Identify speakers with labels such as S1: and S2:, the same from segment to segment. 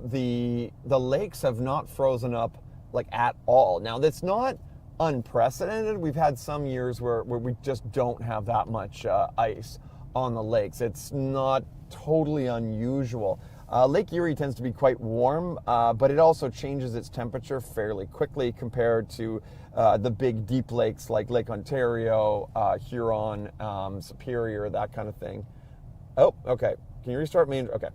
S1: the lakes have not frozen up like at all. Now that's not unprecedented. We've had some years where we just don't have that much ice on the lakes. It's not totally unusual. Lake Erie tends to be quite warm, but it also changes its temperature fairly quickly compared to the big deep lakes like Lake Ontario, Huron, Superior, that kind of thing. Oh, okay. Can you restart me? Okay.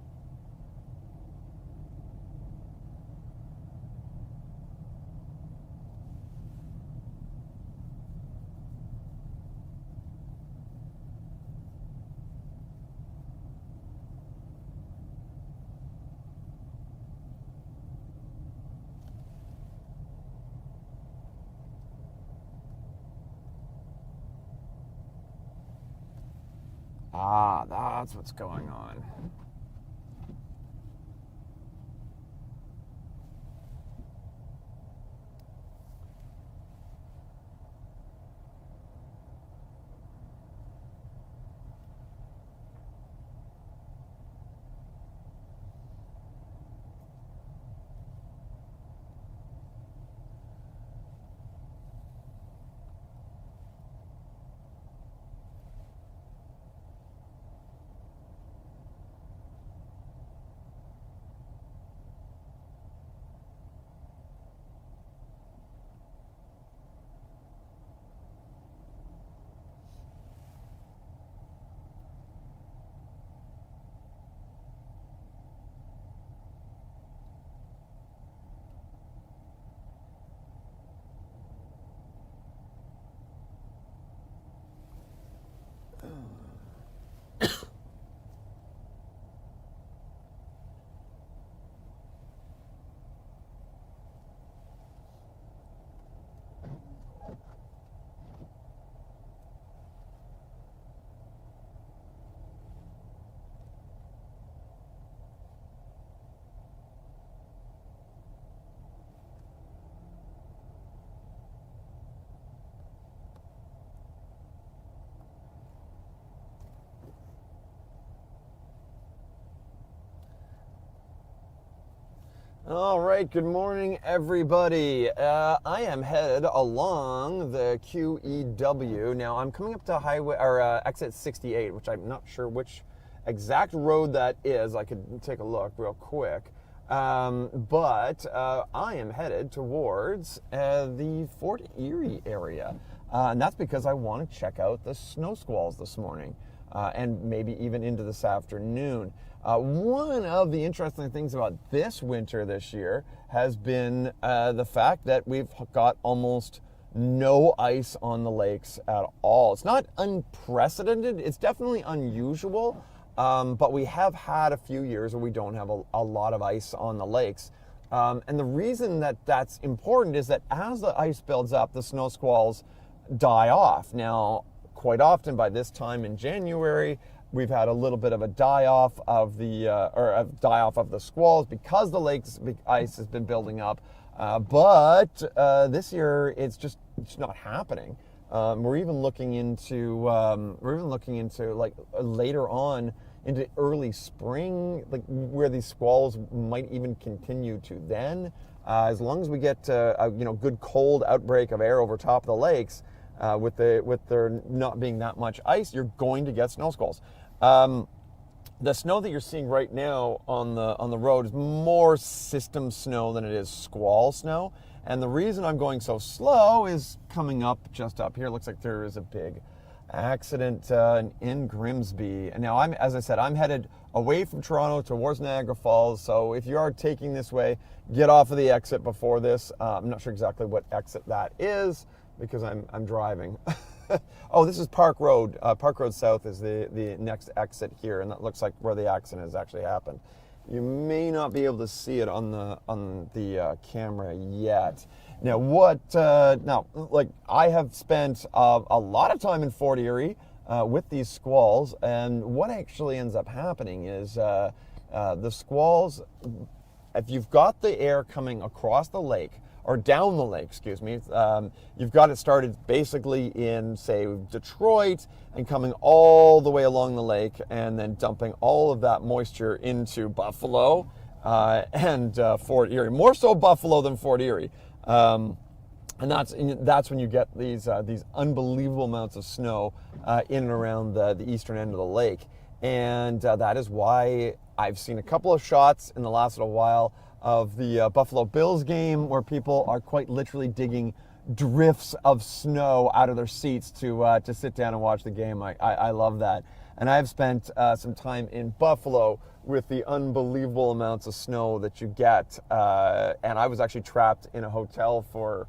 S1: Ah, that's what's going on. All right, good morning, everybody. I am headed along the QEW. Now, I'm coming up to highway or exit 68, which I'm not sure which exact road that is. I could take a look real quick. But I am headed towards the Fort Erie area. And that's because I want to check out the snow squalls this morning. And maybe even into this afternoon. One of the interesting things about this winter this year has been the fact that we've got almost no ice on the lakes at all. It's not unprecedented, it's definitely unusual, but we have had a few years where we don't have a lot of ice on the lakes. And the reason that that's important is that as the ice builds up, the snow squalls die off. Now, quite often by this time in January, we've had a little bit of a die-off of the squalls because the lake's ice has been building up. But this year, it's not happening. We're even looking into like later on into early spring, like where these squalls might even continue to then. As long as we get a good cold outbreak of air over top of the lakes. With there not being that much ice, you're going to get snow squalls. The snow that you're seeing right now on the road is more system snow than it is squall snow. And the reason I'm going so slow is coming up just up here. It looks like there is a big accident in Grimsby. And now as I said, I'm headed away from Toronto towards Niagara Falls. So if you are taking this way, get off of the exit before this. I'm not sure exactly what exit that is, because I'm driving. Oh, this is Park Road. Park Road South is the next exit here, and that looks like where the accident has actually happened. You may not be able to see it on the camera yet. Now, I have spent a lot of time in Fort Erie with these squalls, and what actually ends up happening is the squalls, if you've got the air coming across the lake, or down the lake, excuse me. You've got it started basically in, say, Detroit and coming all the way along the lake and then dumping all of that moisture into Buffalo. and Fort Erie. More so Buffalo than Fort Erie. And that's when you get these unbelievable amounts of snow in and around the eastern end of the lake. And that is why I've seen a couple of shots in the last little while of the Buffalo Bills game where people are quite literally digging drifts of snow out of their seats to sit down and watch the game. I love that. And I've spent some time in Buffalo with the unbelievable amounts of snow that you get. And I was actually trapped in a hotel for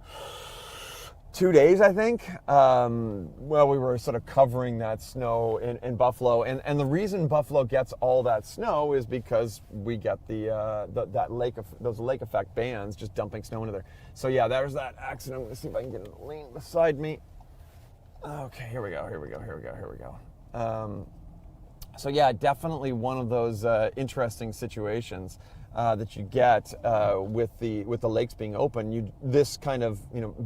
S1: 2 days, I think. Well, we were sort of covering that snow in Buffalo. And the reason Buffalo gets all that snow is because we get those lake effect bands just dumping snow into there. So yeah, there's that accident. Let's see if I can get in the lane beside me. Okay, here we go. So yeah, definitely one of those interesting situations that you get with the lakes being open. This kind of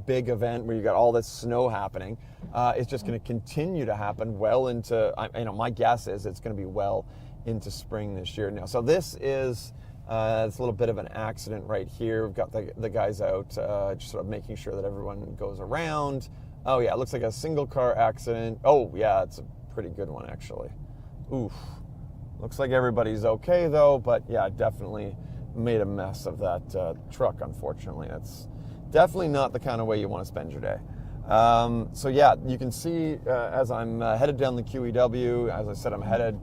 S1: big event where you got all this snow happening is just going to continue to happen well into. My guess is it's going to be well into spring this year now. So this is it's a little bit of an accident right here. We've got the guys out just sort of making sure that everyone goes around. Oh yeah, it looks like a single car accident. Oh yeah, it's a pretty good one actually. Oof. Looks like everybody's okay though, but yeah, definitely made a mess of that truck, unfortunately. That's definitely not the kind of way you want to spend your day. So yeah, you can see as I'm headed down the QEW, as I said, I'm headed,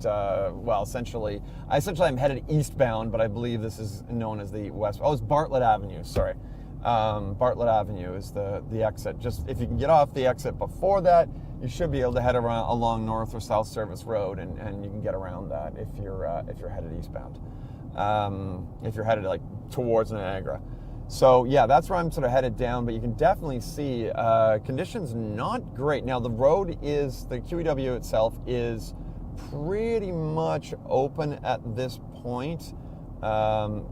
S1: essentially I'm headed eastbound, but I believe this is known as the west. Oh, it's Bartlett Avenue, sorry. Bartlett Avenue is the exit. Just if you can get off the exit before that, you should be able to head around along North or South Service Road, and you can get around that if you're headed eastbound. If you're headed like towards Niagara. So yeah, that's where I'm sort of headed down, but you can definitely see conditions not great. Now the QEW itself is pretty much open at this point.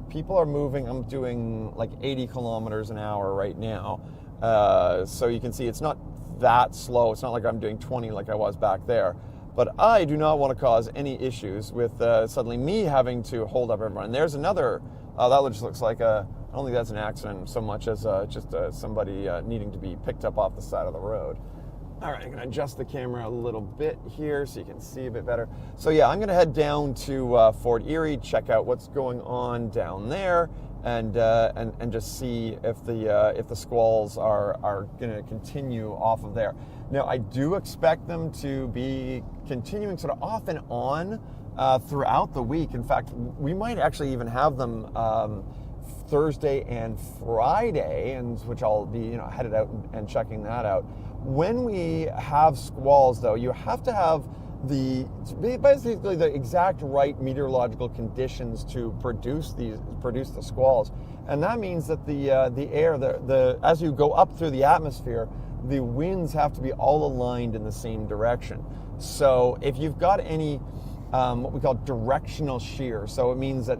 S1: People are moving. I'm doing like 80 kilometers an hour right now. So you can see it's not that slow. It's not like I'm doing 20 like I was back there. But I do not want to cause any issues with suddenly me having to hold up everyone. And there's another, that just looks like I don't think that's an accident so much as just somebody needing to be picked up off the side of the road. All right, I'm going to adjust the camera a little bit here so you can see a bit better. So yeah, I'm going to head down to Fort Erie, check out what's going on down there, and just see if the squalls are going to continue off of there. Now, I do expect them to be continuing sort of off and on throughout the week. In fact, we might actually even have them Thursday and Friday, and which I'll be headed out and checking that out. When we have squalls, though, you have to have basically the exact right meteorological conditions to produce the squalls, and that means that the air, as you go up through the atmosphere, the winds have to be all aligned in the same direction. So if you've got any what we call directional shear, so it means that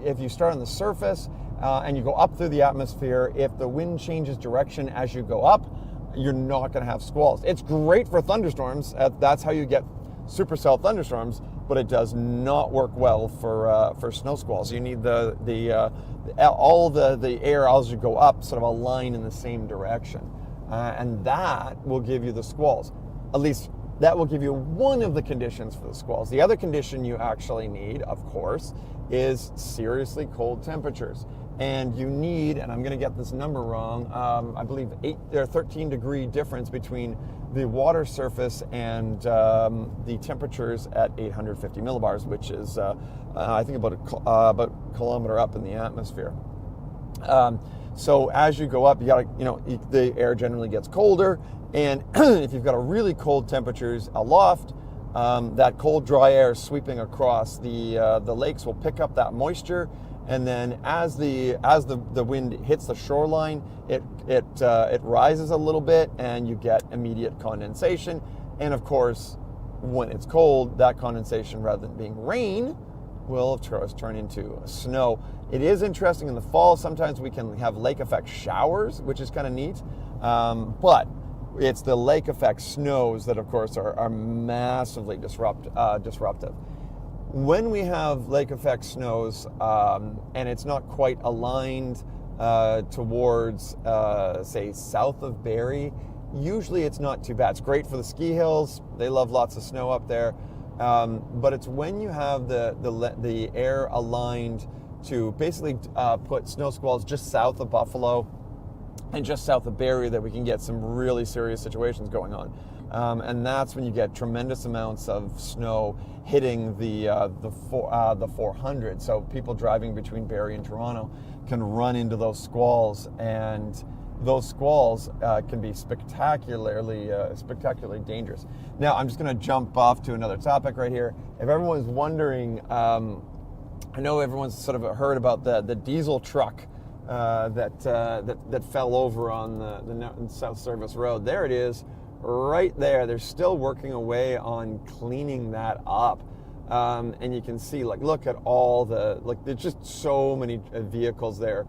S1: if you start on the surface and you go up through the atmosphere, if the wind changes direction as you go up, you're not going to have squalls. It's great for thunderstorms. That's how you get supercell thunderstorms, but it does not work well for snow squalls. You need all the air as you go up sort of align in the same direction, and that will give you the squalls. At least that will give you one of the conditions for the squalls. The other condition you actually need, of course, is seriously cold temperatures. And you need, and I'm going to get this number wrong, I believe 13 degree difference between the water surface and the temperatures at 850 millibars, which is, I think, about a kilometer up in the atmosphere. So as you go up, you got to, the air generally gets colder, and if you've got a really cold temperatures aloft, that cold, dry air sweeping across the lakes will pick up that moisture. And then as the wind hits the shoreline, it rises a little bit, and you get immediate condensation. And of course, when it's cold, that condensation, rather than being rain, will of course turn into snow. It is interesting in the fall. Sometimes we can have lake effect showers, which is kind of neat. But it's the lake effect snows that, of course, are massively disruptive. When we have lake effect snows and it's not quite aligned towards, say, south of Barrie, usually it's not too bad. It's great for the ski hills. They love lots of snow up there. But it's when you have the air aligned to basically put snow squalls just south of Buffalo and just south of Barrie that we can get some really serious situations going on. And that's when you get tremendous amounts of snow hitting the 400. So people driving between Barrie and Toronto can run into those squalls, and those squalls can be spectacularly dangerous. Now, I'm just going to jump off to another topic right here. If everyone's wondering, I know everyone's sort of heard about the diesel truck that fell over on the South Service Road. There it is, right there. They're still working away on cleaning that up. And you can see, like, look at all there's just so many vehicles there,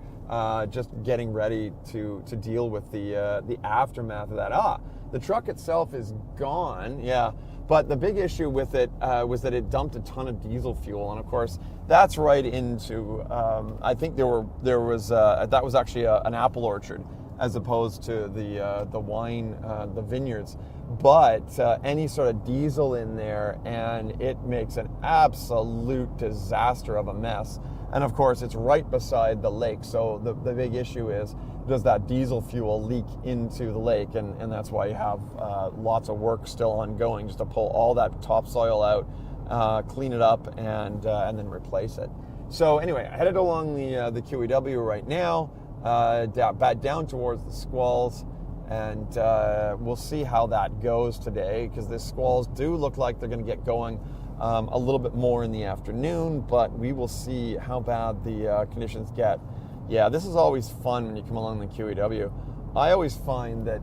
S1: just getting ready to deal with the aftermath of that. The truck itself is gone, yeah. But the big issue with it was that it dumped a ton of diesel fuel, and of course that's right into. I think that was actually an apple orchard as opposed to the wine, the vineyards. But any sort of diesel in there, and it makes an absolute disaster of a mess. And of course, it's right beside the lake, so the big issue is, does that diesel fuel leak into the lake? And that's why you have lots of work still ongoing just to pull all that topsoil out, clean it up, and then replace it. So anyway, I headed along the QEW right now, down towards the Squalls, and we'll see how that goes today, because the squalls do look like they're going to get going a little bit more in the afternoon, but we will see how bad the conditions get. Yeah, this is always fun when you come along the QEW. I always find that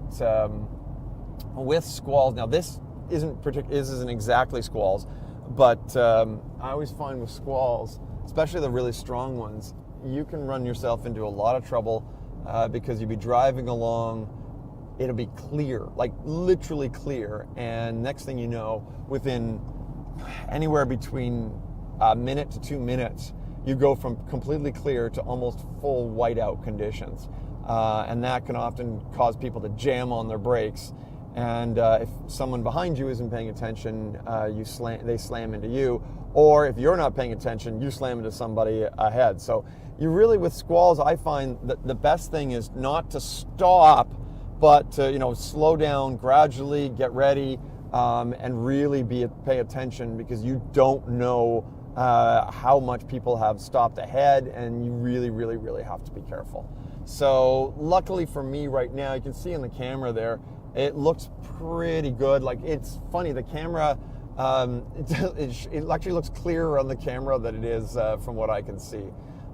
S1: with squalls, now this isn't exactly squalls, but I always find with squalls, especially the really strong ones, you can run yourself into a lot of trouble because you'll be driving along, it'll be clear, like literally clear, and next thing you know, within anywhere between a minute to 2 minutes, you go from completely clear to almost full whiteout conditions. And that can often cause people to jam on their brakes. And if someone behind you isn't paying attention, they slam into you. Or if you're not paying attention, you slam into somebody ahead. So you really, with squalls, I find that the best thing is not to stop, but to, slow down gradually, get ready, and really pay attention, because you don't know how much people have stopped ahead, and you really, really, really have to be careful. So luckily for me right now, you can see in the camera there, it looks pretty good. Like, it's funny, the camera, it actually looks clearer on the camera than it is from what I can see.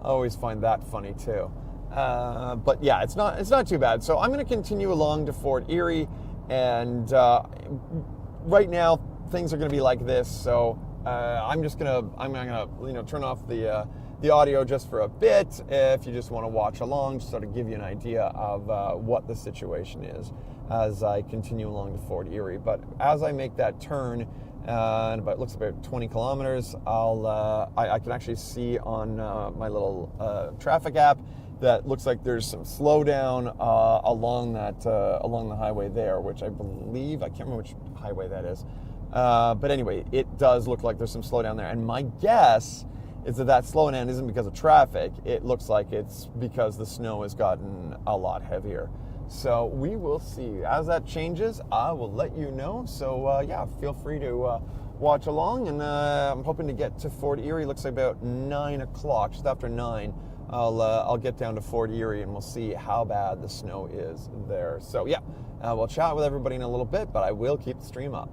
S1: I always find that funny too. But yeah, it's not too bad. So I'm going to continue along to Fort Erie, and right now things are going to be like this. So I'm gonna turn off the audio just for a bit. If you just want to watch along, just sort of give you an idea of what the situation is as I continue along to Fort Erie. But as I make that turn, and it looks about 20 kilometers, I can actually see on my little traffic app that looks like there's some slowdown along the highway there, which I believe, I can't remember which highway that is. But anyway, it does look like there's some slowdown there. And my guess is that slowdown isn't because of traffic. It looks like it's because the snow has gotten a lot heavier. So we will see. As that changes, I will let you know. So yeah, feel free to watch along. And I'm hoping to get to Fort Erie. Looks like about 9 o'clock, just after 9. I'll get down to Fort Erie, and we'll see how bad the snow is there. So yeah, we'll chat with everybody in a little bit, but I will keep the stream up.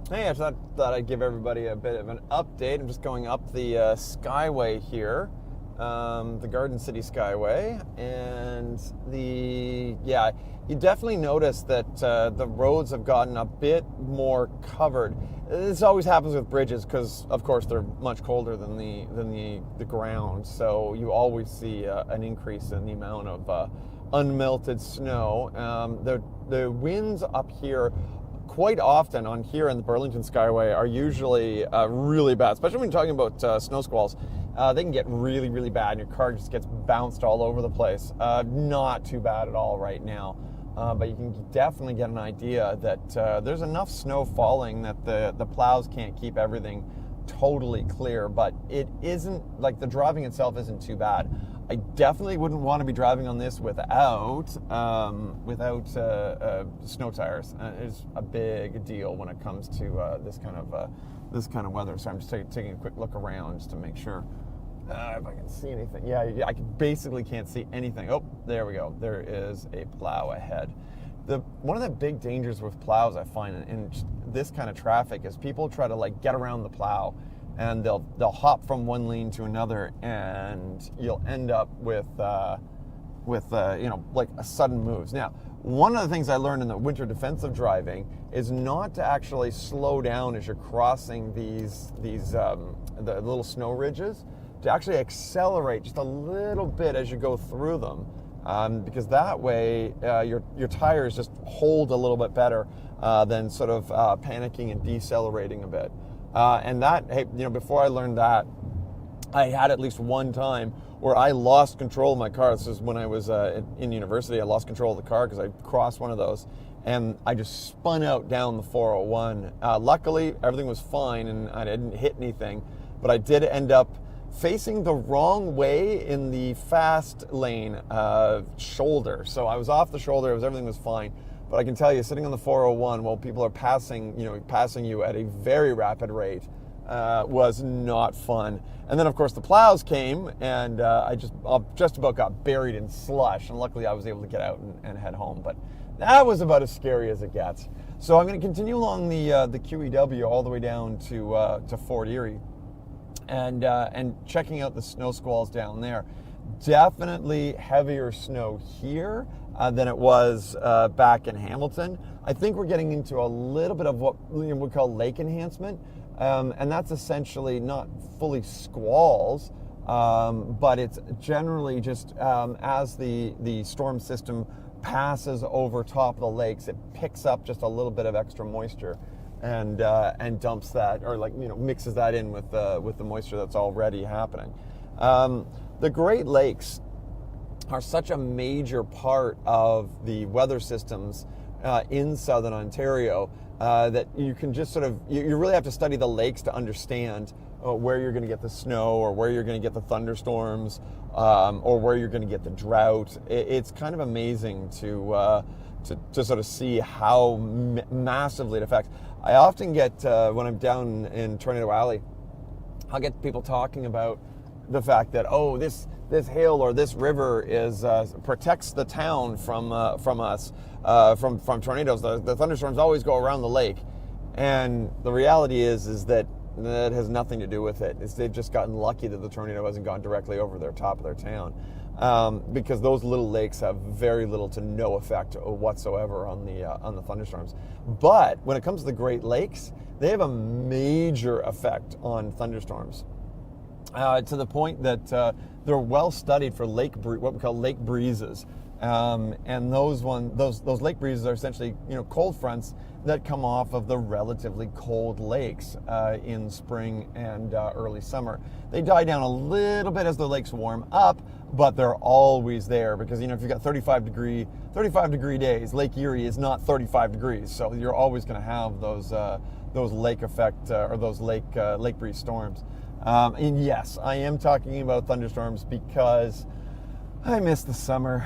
S1: Hey, I thought I'd give everybody a bit of an update. I'm just going up the Skyway here, the Garden City Skyway, and you definitely notice that the roads have gotten a bit more covered. This always happens with bridges because, of course, they're much colder than the ground, so you always see an increase in the amount of unmelted snow. The winds up here quite often on here in the Burlington Skyway are usually really bad, especially when you're talking about snow squalls. They can get really, really bad, and your car just gets bounced all over the place. Not too bad at all right now, but you can definitely get an idea that there's enough snow falling that the plows can't keep everything totally clear, but it isn't, like, the driving itself isn't too bad. I definitely wouldn't want to be driving on this without snow tires. It's a big deal when it comes to this kind of weather. So I'm just taking a quick look around just to make sure if I can see anything. Yeah, I basically can't see anything. Oh, there we go. There is a plow ahead. One of the big dangers with plows, I find, in this kind of traffic is people try to get around the plow, and they'll hop from one lane to another, and you'll end up with sudden moves. Now, one of the things I learned in the winter defensive driving is not to actually slow down as you're crossing the little snow ridges, to actually accelerate just a little bit as you go through them. Because that way your tires just hold a little bit better than sort of panicking and decelerating a bit. Before I learned that, I had at least one time where I lost control of my car. This is when I was in university. I lost control of the car because I crossed one of those, and I just spun out down the 401. Luckily, everything was fine, and I didn't hit anything, but I did end up facing the wrong way in the fast lane shoulder. So I was off the shoulder, everything was fine. But I can tell you, sitting on the 401 while people are passing you at a very rapid rate was not fun. And then, of course, the plows came, and I just about got buried in slush. And luckily, I was able to get out and head home. But that was about as scary as it gets. So I'm going to continue along the QEW all the way down to Fort Erie, and checking out the snow squalls down there. Definitely heavier snow here than it was back in Hamilton. I think we're getting into a little bit of what we call lake enhancement, and that's essentially not fully squalls, but it's generally just as the storm system passes over top of the lakes, it picks up just a little bit of extra moisture and dumps that, or mixes that in with the moisture that's already happening. The Great Lakes are such a major part of the weather systems in southern Ontario that you can just you really have to study the lakes to understand where you're going to get the snow, or where you're going to get the thunderstorms, or where you're going to get the drought. It's kind of amazing to sort of see how massively it affects. I often get, when I'm down in Tornado Alley, I'll get people talking about the fact that, this hill or this river protects the town from us, from tornadoes. The thunderstorms always go around the lake, and the reality is that has nothing to do with it. They've just gotten lucky that the tornado hasn't gone directly over their top of their town, because those little lakes have very little to no effect whatsoever on the thunderstorms. But when it comes to the Great Lakes, they have a major effect on thunderstorms. To the point that they're well studied for what we call lake breezes, and those lake breezes are essentially cold fronts that come off of the relatively cold lakes in spring and early summer. They die down a little bit as the lakes warm up, but they're always there because if you've got 35 degree days, Lake Erie is not 35 degrees, so you're always going to have those lake effect or those lake breeze storms. And yes, I am talking about thunderstorms because I miss the summer.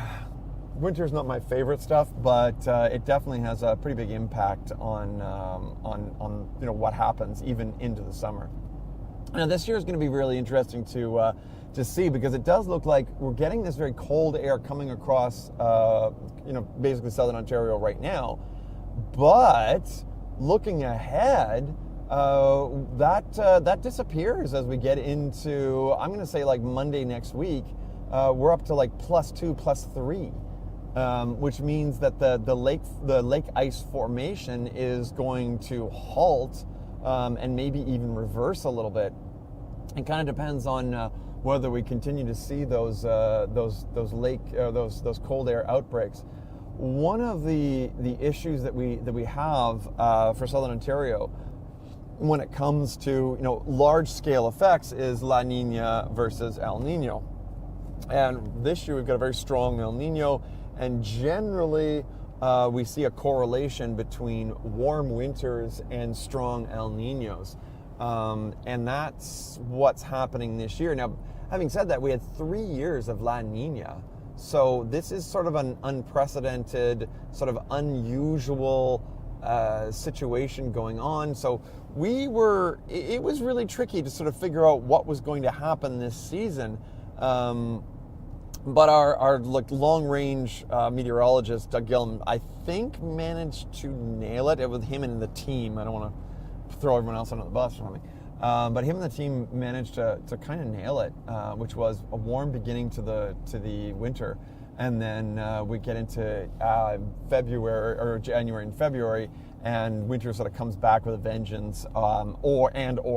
S1: Winter's not my favorite stuff, but it definitely has a pretty big impact on what happens even into the summer. Now, this year is going to be really interesting to see, because it does look like we're getting this very cold air coming across basically southern Ontario right now, but looking ahead, that disappears as we get into, I'm going to say like Monday next week. We're up to like +2, +3, which means that the lake ice formation is going to halt, and maybe even reverse a little bit. It kind of depends on whether we continue to see those cold air outbreaks. One of the issues that we have for Southern Ontario when it comes to large scale effects is La Nina versus El Nino. And this year we've got a very strong El Nino, and generally we see a correlation between warm winters and strong El Ninos. And that's what's happening this year. Now, having said that, we had 3 years of La Nina. So this is sort of an unprecedented, sort of unusual situation going on. So it was really tricky to sort of figure out what was going to happen this season. But our like long-range meteorologist, Doug Gillum, I think managed to nail it. It was him and the team. I don't want to throw everyone else under the bus or something. But him and the team managed to kind of nail it, which was a warm beginning to the winter. And then we get into February or January and February, and winter sort of comes back with a vengeance, or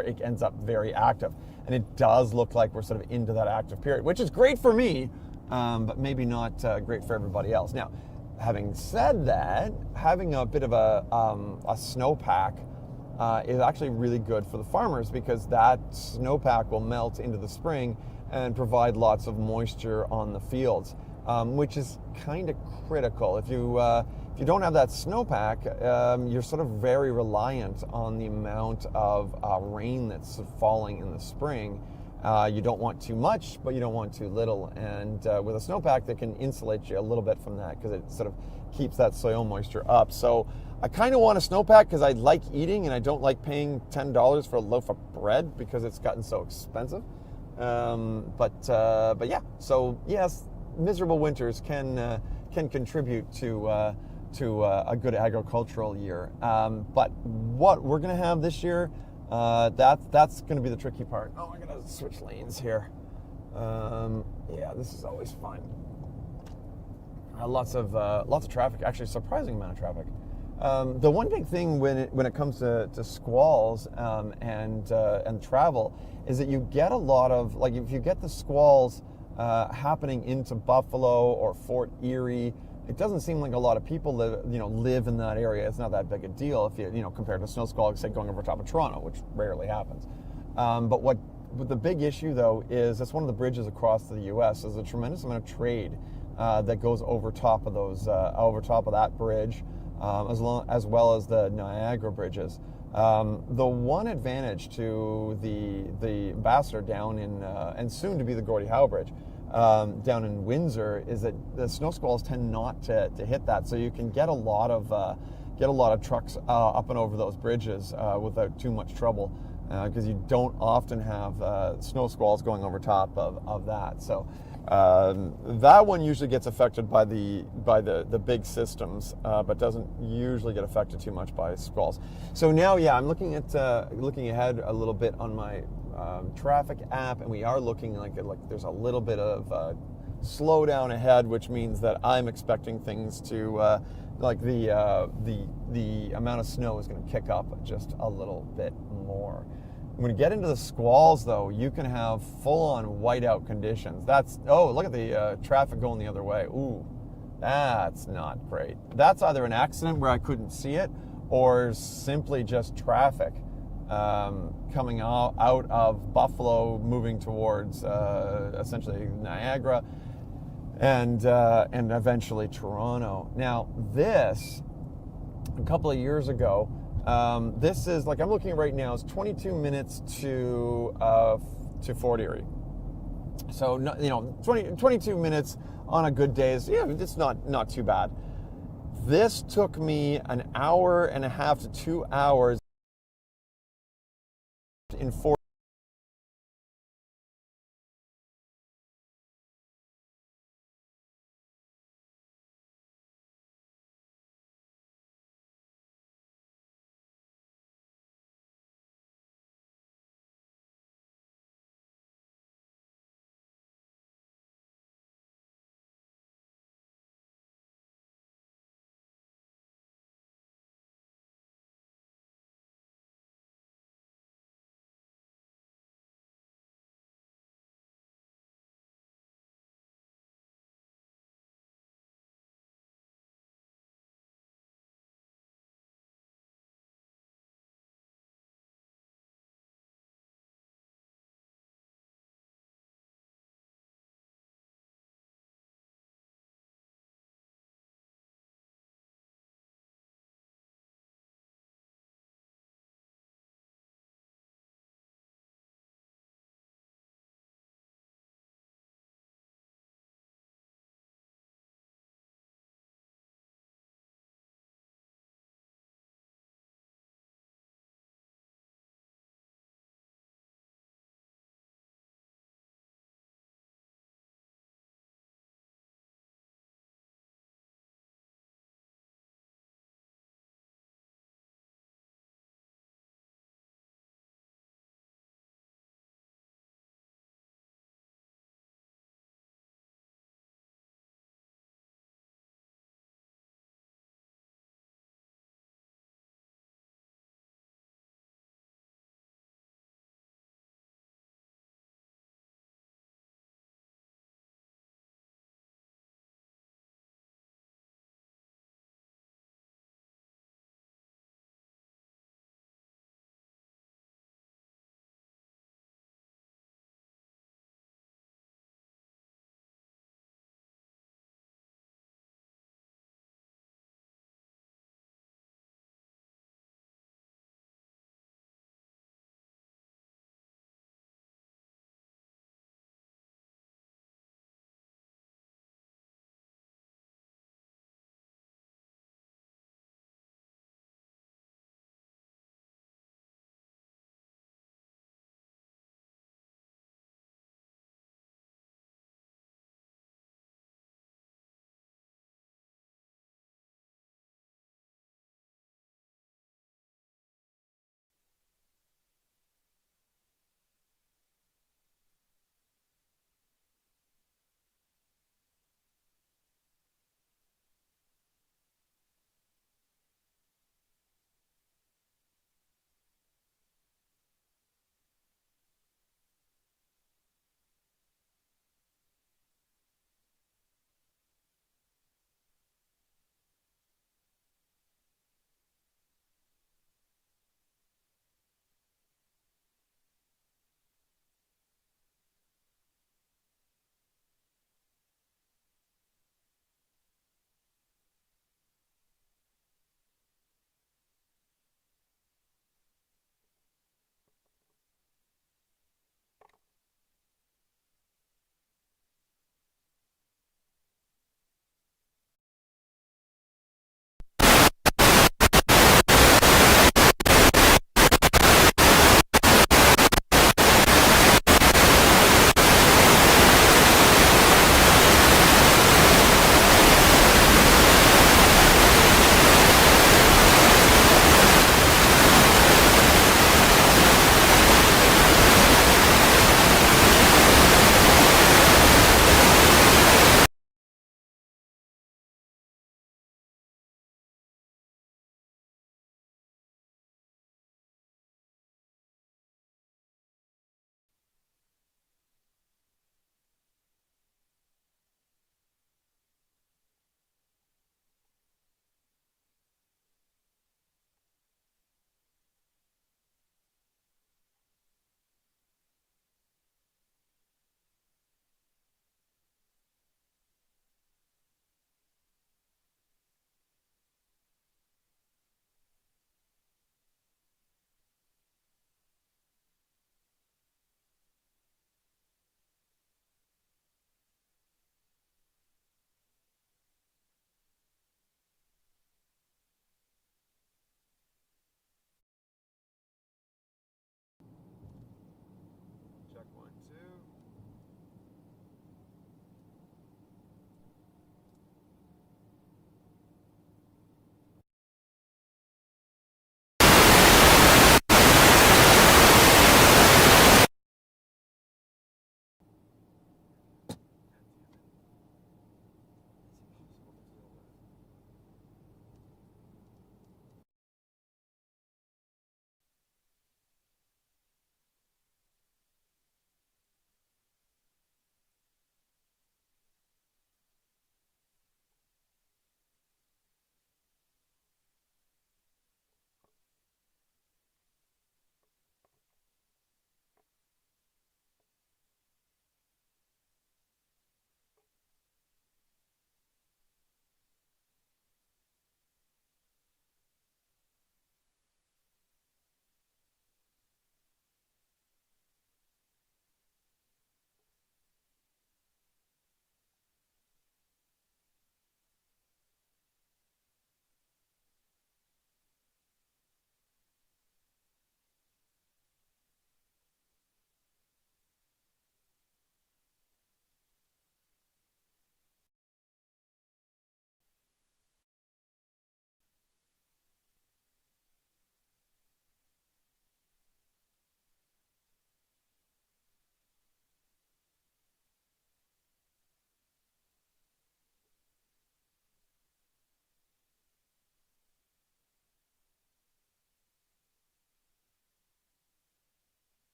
S1: it ends up very active. And it does look like we're sort of into that active period, which is great for me, but maybe not great for everybody else. Now, having said that, having a bit of a snowpack is actually really good for the farmers, because that snowpack will melt into the spring and provide lots of moisture on the fields, which is kind of critical. If you don't have that snowpack, you're sort of very reliant on the amount of rain that's falling in the spring. You don't want too much, but you don't want too little. And with a snowpack, that can insulate you a little bit from that, because it sort of keeps that soil moisture up. So I kind of want a snowpack because I like eating, and I don't like paying $10 for a loaf of bread because it's gotten so expensive. But yeah, so yes, miserable winters can contribute to a good agricultural year. But what we're going to have this year, that's going to be the tricky part. Oh, I'm going to switch lanes here. Yeah, this is always fun. Lots of traffic. Actually, a surprising amount of traffic. The one big thing when it comes to squalls and travel is that you get a lot of, like, if you get the squalls happening into Buffalo or Fort Erie, it doesn't seem like a lot of people live in that area. It's not that big a deal if you compared to snow squall, say, going over top of Toronto, which rarely happens. But what the big issue though is that's one of the bridges across the U.S. There's a tremendous amount of trade that goes over top of that bridge, as well as the Niagara bridges. The one advantage to the Ambassador down in and soon to be the Gordie Howe Bridge down in Windsor is that the snow squalls tend not to hit that, so you can get a lot of trucks up and over those bridges without too much trouble, because you don't often have snow squalls going over top of that. So that one usually gets affected by the big systems, but doesn't usually get affected too much by squalls. So now, yeah, I'm looking ahead a little bit on my traffic app, and we are looking like there's a little bit of slowdown ahead, which means that I'm expecting things to the amount of snow is going to kick up just a little bit more. When you get into the squalls, though, you can have full-on whiteout conditions. Look at the traffic going the other way. Ooh, that's not great. That's either an accident where I couldn't see it, or simply just traffic coming out of Buffalo, moving towards essentially Niagara, and eventually Toronto. Now, this, a couple of years ago, this is, like I'm looking at right now, it's 22 minutes to Fort Erie. So 22 minutes on a good day is, yeah, it's not too bad. This took me an hour and a half to 2 hours in Fort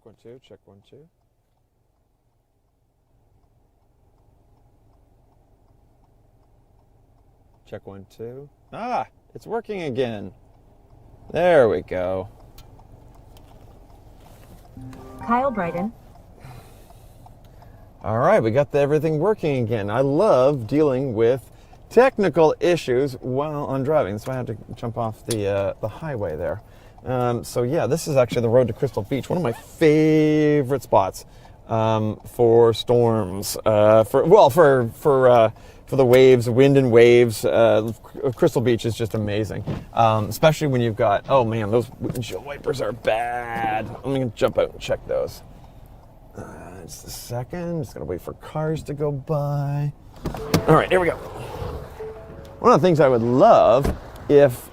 S1: Check 1 2. Check 1 2. Check 1 2. Ah, it's working again. There we go.
S2: Kyle Brighton.
S1: All right, we got everything working again. I love dealing with technical issues while I'm driving. That's why I had to jump off the highway there. So yeah, this is actually the road to Crystal Beach, one of my favorite spots for storms. For the waves, wind and waves. Crystal Beach is just amazing, especially when you've got, oh man, those windshield wipers are bad. I'm gonna jump out and check those. Just a second, just gotta wait for cars to go by. All right, here we go. One of the things I would love if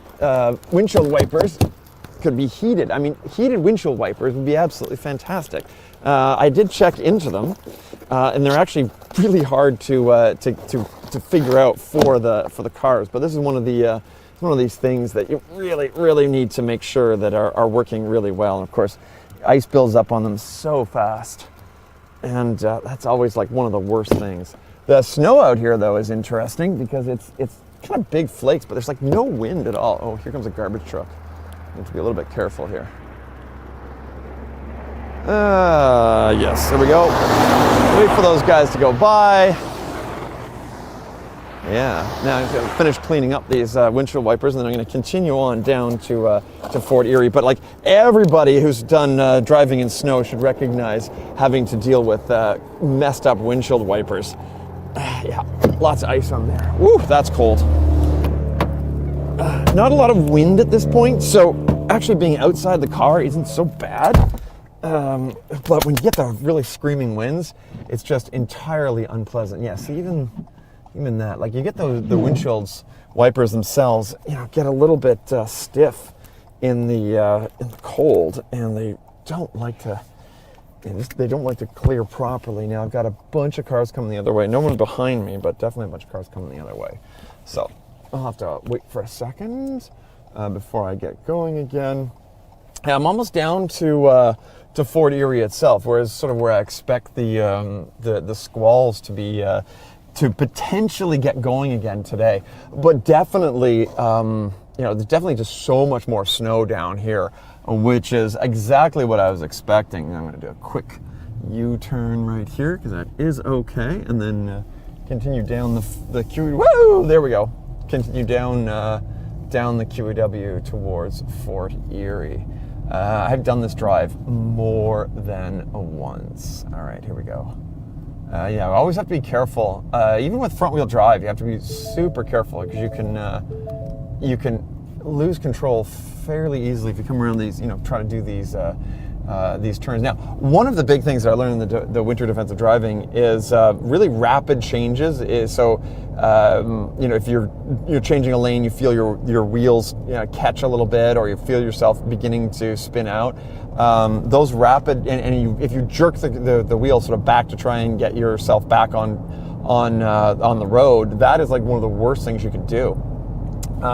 S1: windshield wipers could be heated. I mean, heated windshield wipers would be absolutely fantastic. I did check into them, and they're actually really hard to figure out for the cars. But this is one of these things that you really need to make sure that are working really well. And of course, ice builds up on them so fast, and that's always like one of the worst things. The snow out here though is interesting because it's kind of big flakes, but there's like no wind at all. Oh, here comes a garbage truck. I need to be a little bit careful here. Yes, there we go. Wait for those guys to go by. Yeah, now I'm going to finish cleaning up these windshield wipers, and then I'm going to continue on down to Fort Erie. But like everybody who's done driving in snow should recognize having to deal with messed up windshield wipers. Yeah, lots of ice on there. Woo, that's cold. Not a lot of wind at this point, so actually being outside the car isn't so bad. But when you get the really screaming winds, it's just entirely unpleasant. Yeah, see, even that, like you get the windshields wipers themselves, get a little bit stiff in the cold, and they don't like to clear properly. Now I've got a bunch of cars coming the other way. No one behind me, but definitely a bunch of cars coming the other way. So I'll have to wait for a second before I get going again. Yeah, I'm almost down to Fort Erie itself, where I expect the squalls to be to potentially get going again today. But definitely, there's definitely just so much more snow down here, which is exactly what I was expecting. I'm going to do a quick U-turn right here because that is okay, and then continue down the QE. Woo! There we go. Continue down the QEW towards Fort Erie. I've done this drive more than once. All right, here we go. I always have to be careful. Even with front-wheel drive, you have to be super careful because you can lose control fairly easily if you come around these, try to do these turns. Now, one of the big things that I learned in the winter defensive driving is really rapid changes. If you're changing a lane, you feel your wheels catch a little bit, or you feel yourself beginning to spin out. Those rapid, if you jerk the wheel sort of back to try and get yourself back on the road, that is like one of the worst things you can do.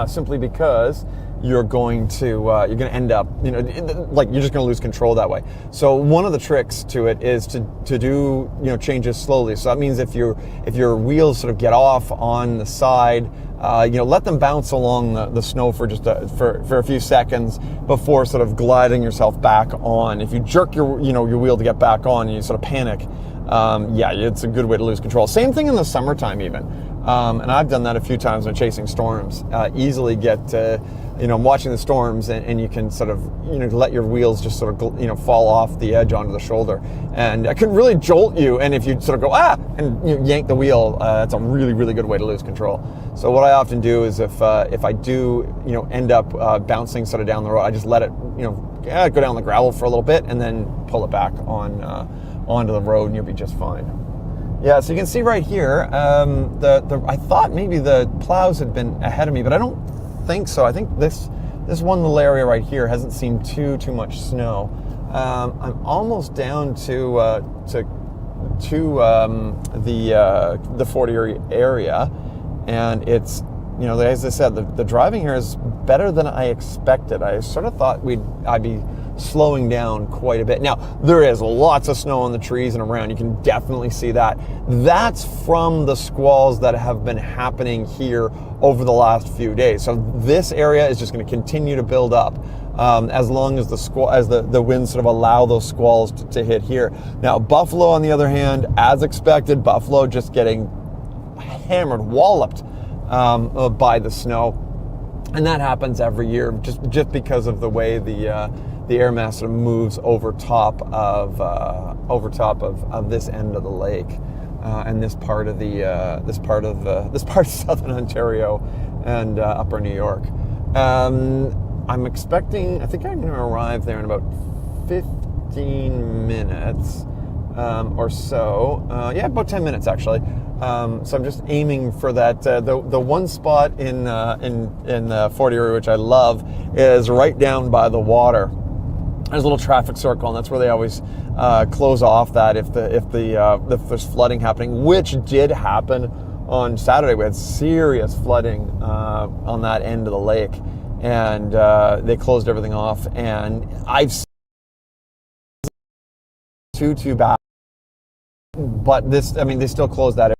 S1: Simply because you're going to end up, you're just going to lose control that way. So one of the tricks to it is to do, changes slowly. So that means if your wheels sort of get off on the side, let them bounce along the snow for just for a few seconds before sort of gliding yourself back on. If you jerk your wheel to get back on and you sort of panic, it's a good way to lose control. Same thing in the summertime even. And I've done that a few times when chasing storms. Easily get I'm watching the storms, and you can sort of let your wheels just sort of fall off the edge onto the shoulder, and it can really jolt you. And if you sort of go and yank the wheel, that's a really good way to lose control. So what I often do is if I do end up bouncing sort of down the road, I just let it go down the gravel for a little bit and then pull it back onto the road, and you'll be just fine. Yeah, so you can see right here, I thought maybe the plows had been ahead of me, but I don't think so. I think this one little area right here hasn't seen too much snow. I'm almost down to the Fort Erie area, and it's as I said, the driving here is better than I expected. I sort of thought I'd be slowing down quite a bit. Now, there is lots of snow on the trees and around. You can definitely see that. That's from the squalls that have been happening here over the last few days. So this area is just going to continue to build up as long as the winds sort of allow those squalls to hit here. Now, Buffalo, on the other hand, as expected, Buffalo just getting hammered, walloped by the snow. And that happens every year, just because of the way the air mass sort of moves over top of this end of the lake and this part of southern Ontario and upper New York. I'm expecting. I think I'm going to arrive there in about 15 minutes or so. Yeah, about 10 minutes actually. So I'm just aiming for that. The one spot in Fort Erie, which I love, is right down by the water. There's a little traffic circle, and that's where they always close off that if there's flooding happening, which did happen on Saturday. We had serious flooding on that end of the lake, and they closed everything off. And I've seen too bad, but they still closed that.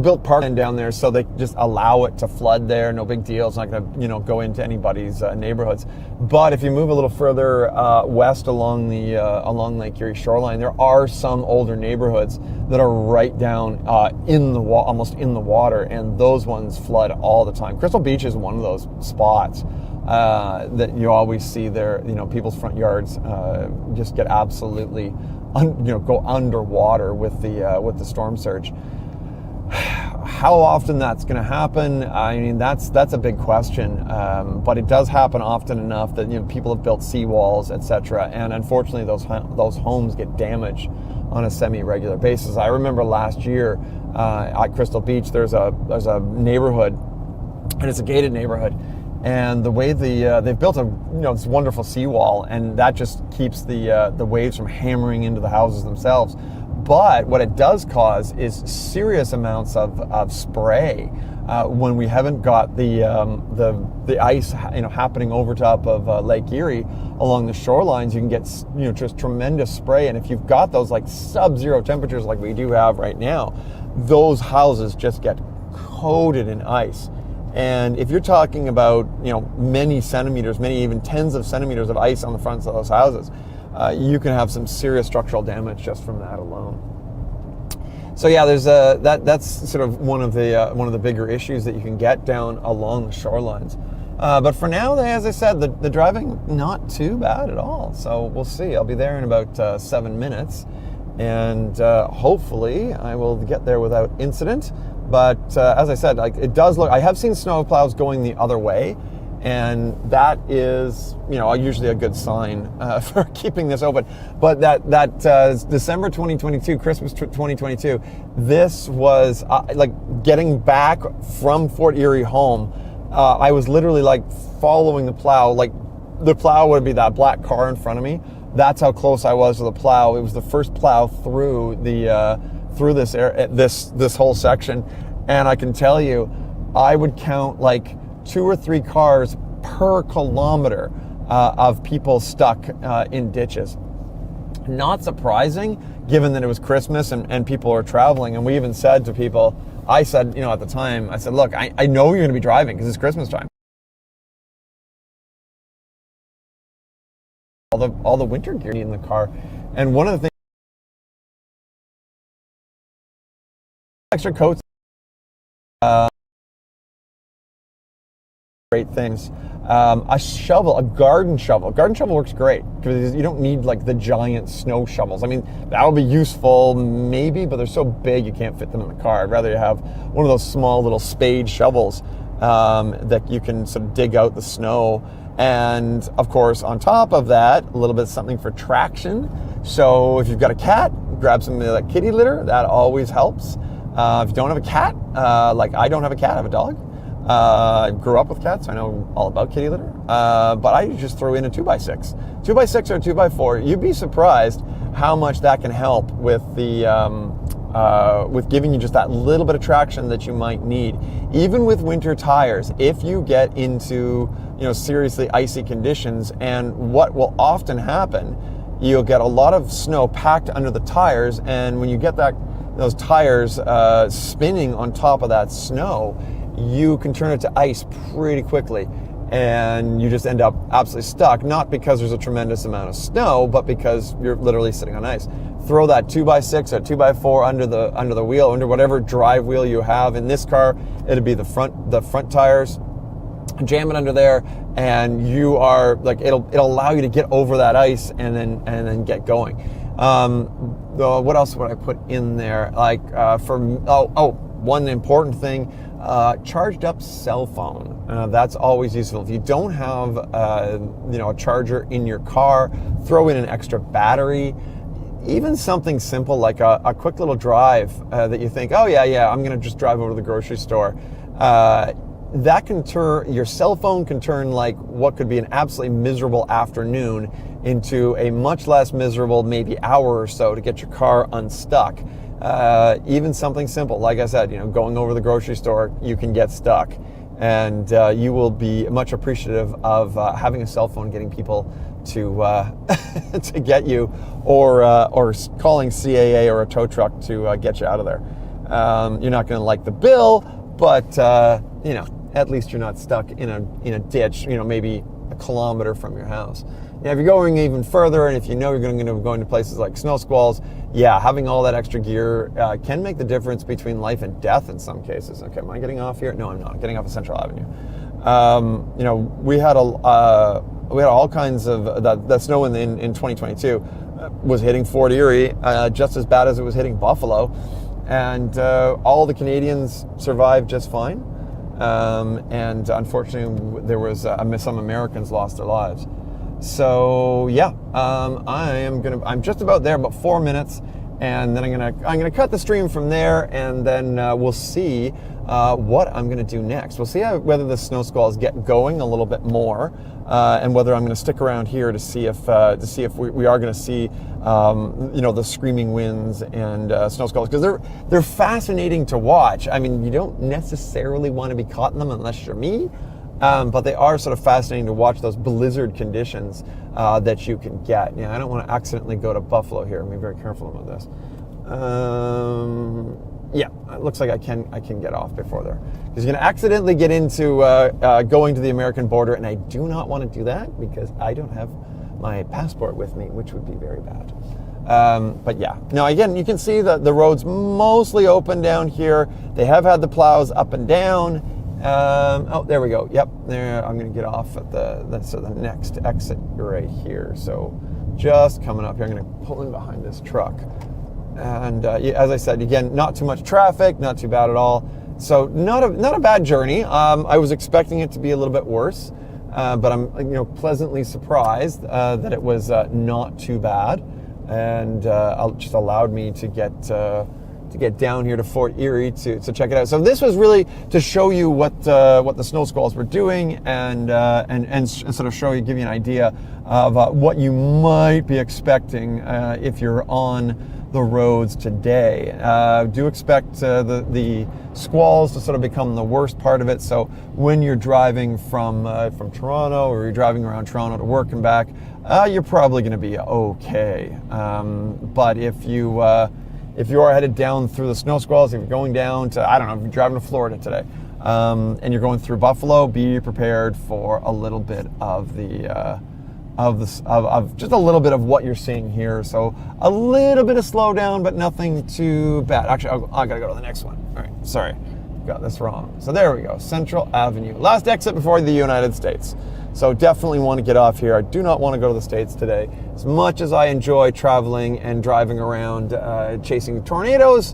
S1: Built parkland down there, so they just allow it to flood there. No big deal. It's not going to, go into anybody's neighborhoods. But if you move a little further west along Lake Erie shoreline, there are some older neighborhoods that are right down almost in the water, and those ones flood all the time. Crystal Beach is one of those spots that you always see there. People's front yards just get absolutely, go underwater with the storm surge. How often that's going to happen? I mean, that's a big question, but it does happen often enough that people have built seawalls, etc. And unfortunately, those homes get damaged on a semi-regular basis. I remember last year at Crystal Beach, there's a neighborhood, and it's a gated neighborhood, and the way they've built this wonderful seawall, and that just keeps the waves from hammering into the houses themselves. But what it does cause is serious amounts of spray when we haven't got the ice happening over top of Lake Erie along the shorelines. You can get just tremendous spray, and if you've got those like sub-zero temperatures like we do have right now, those houses just get coated in ice. And if you're talking about many centimeters, many even tens of centimeters of ice on the fronts of those houses, you can have some serious structural damage just from that alone. So yeah, there's that's sort of one of the bigger issues that you can get down along the shorelines. But for now, as I said, the driving not too bad at all. So we'll see. I'll be there in about 7 minutes, and hopefully I will get there without incident. But as I said, it does look. I have seen snow plows going the other way. And that is, usually a good sign for keeping this open. But that December 2022, Christmas 2022, this was getting back from Fort Erie home. I was literally following the plow. The plow would be that black car in front of me. That's how close I was to the plow. It was the first plow through this whole section, and I can tell you, I would count 2 or 3 cars per kilometer of people stuck in ditches. Not surprising, given that it was Christmas and people are traveling. And we even said to people, I said, at the time, I said, look, I know you're going to be driving because it's Christmas time. All the winter gear in the car. And one of the things, extra coats, great things. A shovel, a garden shovel. A garden shovel works great because you don't need the giant snow shovels. I mean, that would be useful maybe, but they're so big you can't fit them in the car. I'd rather you have one of those small little spade shovels that you can sort of dig out the snow. And of course, on top of that, a little bit of something for traction. So if you've got a cat, grab some of that kitty litter. That always helps. If you don't have a cat, I don't have a cat, I have a dog. I grew up with cats, so I know all about kitty litter. But I just throw in a 2x6. 2x6 or 2x4. You'd be surprised how much that can help with the with giving you just that little bit of traction that you might need. Even with winter tires, if you get into seriously icy conditions, and what will often happen, you'll get a lot of snow packed under the tires, and when you get those tires spinning on top of that snow, you can turn it to ice pretty quickly, and you just end up absolutely stuck, not because there's a tremendous amount of snow, but because you're literally sitting on ice. Throw that 2x6 or 2x4 under the wheel, under whatever drive wheel you have. In this car, it'd be the front tires. Jam it under there, and you are like, it'll allow you to get over that ice and then get going. What else would I put in there? Like one important thing, charged up cell phone. That's always useful. If you don't have a charger in your car, throw in an extra battery. Even something simple like a quick little drive that you think, oh yeah, I'm gonna just drive over to the grocery store. That can turn, your cell phone can turn like what could be an absolutely miserable afternoon into a much less miserable maybe hour or so to get your car unstuck. Even something simple, like I said, going over the grocery store, you can get stuck, and you will be much appreciative of having a cell phone getting people to to get you, or calling CAA or a tow truck to get you out of there. You're not going to like the bill, but at least you're not stuck in a ditch, maybe a kilometer from your house. Now, if you're going even further, and if you're going to be going to places like snow squalls, having all that extra gear can make the difference between life and death in some cases. Okay, am I getting off here? No, I'm not. I'm getting off of Central Avenue. We had all kinds of that snow in 2022 was hitting Fort Erie just as bad as it was hitting Buffalo, and all the Canadians survived just fine. And unfortunately, there was some Americans lost their lives. So I'm just about there, about 4 minutes, and then I'm gonna cut the stream from there, and then we'll see what I'm gonna do next. We'll see whether the snow squalls get going a little bit more, and whether I'm gonna stick around here to see if we are gonna see the screaming winds and snow squalls, because they're fascinating to watch. I mean, you don't necessarily want to be caught in them unless you're me. But they are sort of fascinating to watch, those blizzard conditions that you can get. I don't want to accidentally go to Buffalo here. I'm being very careful about this. It looks like I can get off before there. Because you're going to accidentally get into going to the American border, and I do not want to do that because I don't have my passport with me, which would be very bad. Now again, you can see that the road's mostly open down here. They have had the plows up and down. There we go. Yep, there. I'm going to get off at the next exit right here. So just coming up here, I'm going to pull in behind this truck. And as I said, again, not too much traffic, not too bad at all. So not a bad journey. I was expecting it to be a little bit worse, but I'm pleasantly surprised that it was not too bad, and just allowed me to get down here to Fort Erie to check it out. So this was really to show you what the snow squalls were doing, and sort of give you an idea of what you might be expecting if you're on the roads today. Do expect the squalls to sort of become the worst part of it. So when you're driving from Toronto, or you're driving around Toronto to work and back, you're probably going to be okay. But if you are headed down through the snow squalls, if you're going down to, I don't know, if you're driving to Florida today, and you're going through Buffalo, be prepared for a little bit of just a little bit of what you're seeing here. So a little bit of slowdown, but nothing too bad. Actually, I gotta go to the next one. All right, sorry, got this wrong. So there we go, Central Avenue, last exit before the United States. So definitely want to get off here. I do not want to go to the States today. As much as I enjoy traveling and driving around chasing tornadoes,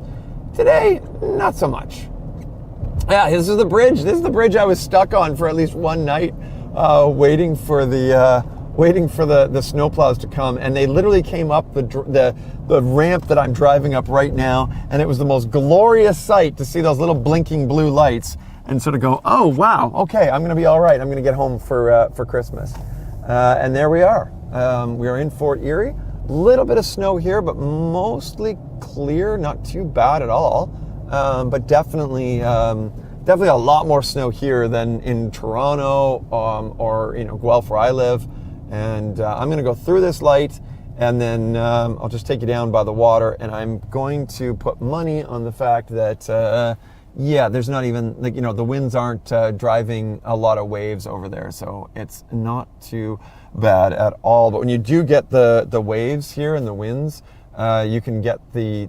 S1: today, not so much. Yeah, this is the bridge. This is the bridge I was stuck on for at least one night, waiting for the snowplows to come. And they literally came up the ramp that I'm driving up right now, and it was the most glorious sight to see those little blinking blue lights and sort of go, oh wow, okay, I'm gonna be all right. I'm gonna get home for Christmas. And there we are. We are in Fort Erie. Little bit of snow here, but mostly clear, not too bad at all. But definitely a lot more snow here than in Toronto or Guelph where I live. And I'm going to go through this light, and then I'll just take you down by the water, and I'm going to put money on the fact that there's not even the winds aren't driving a lot of waves over there, so it's not too bad at all. But when you do get the waves here and the winds, you can get the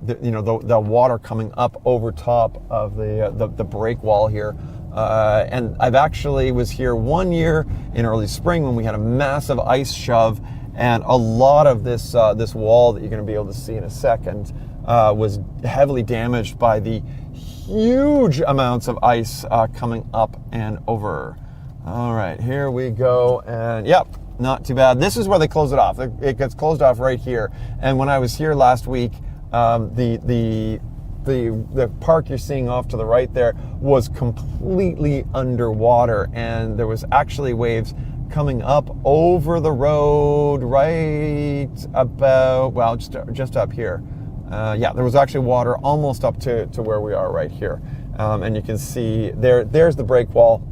S1: water coming up over top of the break wall here. And I've actually was here one year in early spring when we had a massive ice shove, and a lot of this wall that you're going to be able to see in a second was heavily damaged by the huge amounts of ice coming up and over. All right, here we go, and yep, not too bad. This is where they close it off. It gets closed off right here. And when I was here last week, the park you're seeing off to the right there was completely underwater, and there was actually waves coming up over the road right about, well, just up here. There was actually water almost up to where we are right here. And you can see there's the break wall.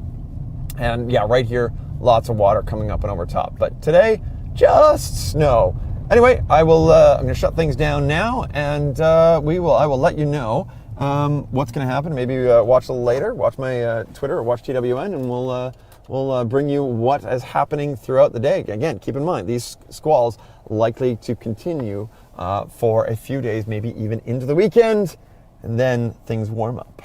S1: And yeah, right here, lots of water coming up and over top. But today, just snow. Anyway, I'm going to shut things down now, and I will let you know what's going to happen. Maybe watch a little later, watch my Twitter or watch TWN, and we'll bring you what is happening throughout the day. Again, keep in mind, these squalls likely to continue for a few days, maybe even into the weekend, and then things warm up.